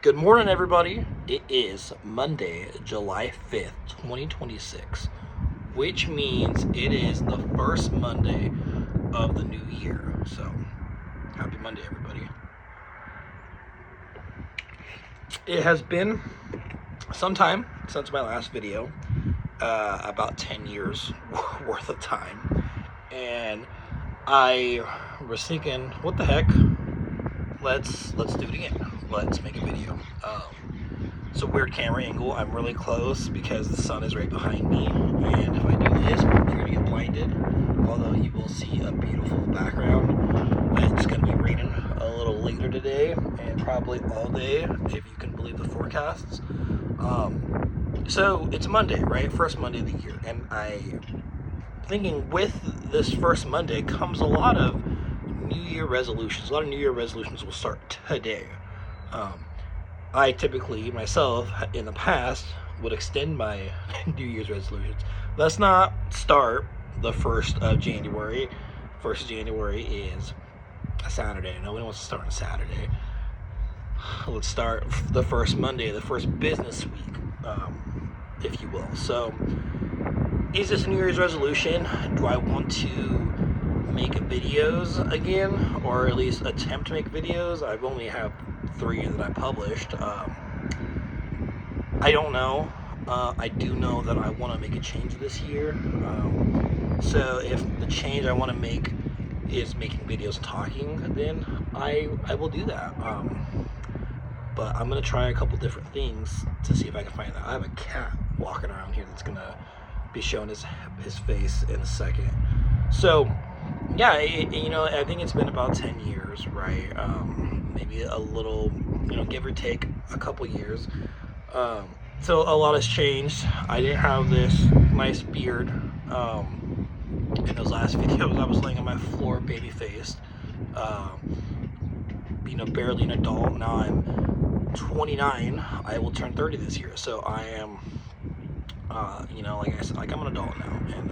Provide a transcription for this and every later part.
Good morning, everybody. It is Monday, July 5th, 2026, which means it is the first Monday of the new year. So, happy Monday, everybody. It has been some time since my last video, about 10 years worth of time, and I was thinking, what the heck? Let's do it again. Let's make a video. It's a weird camera angle. I'm really close because the sun is right behind me, and if I do this, you're gonna get blinded. Although you will see a beautiful background. It's gonna be raining a little later today, and probably all day if you can believe the forecasts. So it's Monday, right? First Monday of the year, and I thinking with this first Monday comes a lot of New Year resolutions. A lot of New Year resolutions will start today. I typically, myself, in the past, would extend my New Year's resolutions. Let's not start the 1st of January. 1st of January is a Saturday. Nobody wants to start on a Saturday. Let's start the first Monday, the first business week, if you will. So, is this a New Year's resolution? Do I want to make videos again, or at least attempt to make videos? I've only have 3 that I published. I don't know. I do know that I want to make a change this year. So if the change I want to make is making videos talking, then I will do that. But I'm gonna try a couple different things to see if I can find that. I have a cat walking around here that's gonna be showing his face in a second. So yeah, I think it's been about 10 years, right? Maybe a little, give or take a couple years. So a lot has changed. I didn't have this nice beard in those last videos. I was laying on my floor, baby faced, barely an adult. Now I'm 29. I will turn 30 this year. So I am, like I said, like I'm an adult now, and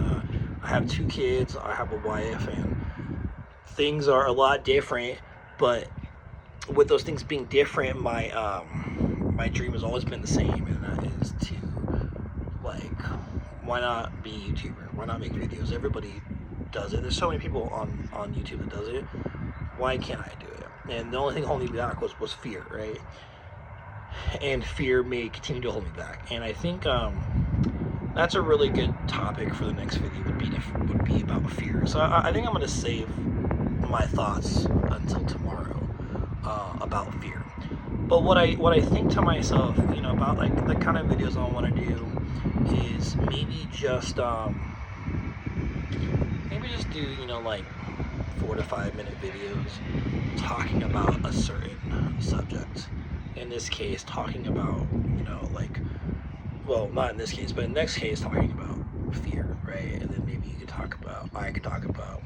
I have 2 kids. I have a wife, and things are a lot different. But with those things being different, my dream has always been the same, and that is to, why not be a YouTuber? Why not make videos? Everybody does it. There's so many people on YouTube that does it. Why can't I do it? And the only thing holding me back was fear, right? And fear may continue to hold me back. And I think that's a really good topic for the next video. Would be about fear. So I think I'm going to save my thoughts until tomorrow about fear. But what I think to myself, about the kind of videos I want to do is maybe just do 4 to 5 minute videos talking about a certain subject. In this case, talking about not in this case, but in the next case, talking about fear, right? And then maybe I could talk about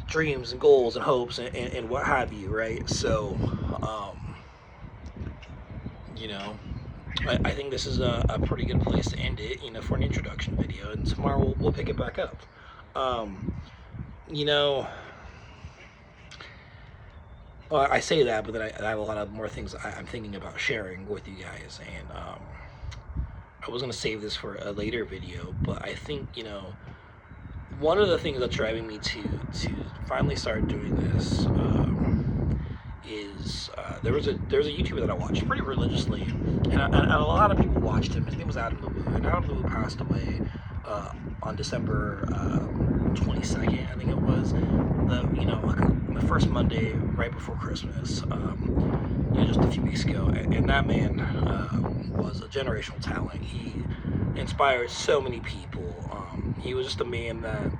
dreams and goals and hopes and what have you, right? So I think this is a pretty good place to end it, for an introduction video, and tomorrow we'll pick it back up. Well, I say that, but then I have a lot of more things I'm thinking about sharing with you guys, and I was going to save this for a later video, but I think, one of the things that's driving me to finally start doing this is there was a YouTuber that I watched pretty religiously, and a lot of people watched him. His name was Adam Lewoo, and Adam Lewoo passed away on December 22nd, I think it was, the first Monday right before Christmas, just a few weeks ago. And that man was a generational talent. He inspired so many people. He was just a man that,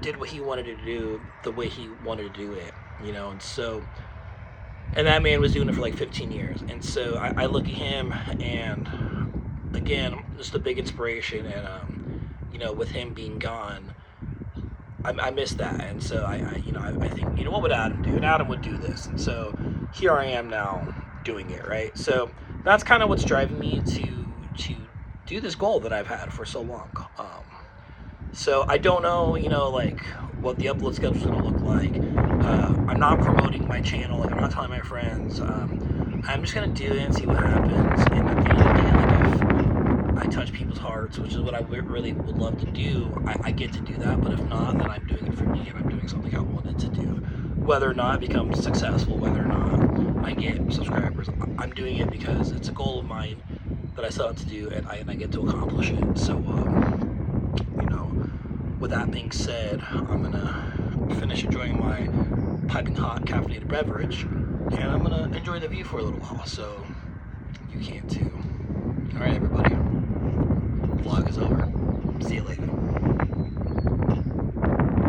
did what he wanted to do the way he wanted to do it, and that man was doing it for 15 years. And so I look at him, and again, just a big inspiration. And with him being gone, I miss that. And so I think, what would Adam do? And Adam would do this. And so here I am now doing it, right? So that's kind of what's driving me to do this goal that I've had for so long. So I don't know, what the upload schedule is going to look like. I'm not promoting my channel. I'm not telling my friends. I'm just gonna do it and see what happens. And at the end of the day, like if I touch people's hearts, which is what I really would love to do, I get to do that. But if not, then I'm doing it for me and I'm doing something I wanted to do. Whether or not it becomes successful, whether or not I get subscribers, I'm doing it because it's a goal of mine that I set out to do, and I get to accomplish it. So, you know, with that being said, I'm gonna finish enjoying my piping hot caffeinated beverage, and I'm gonna enjoy the view for a little while, so you can too. Alright everybody, vlog is over.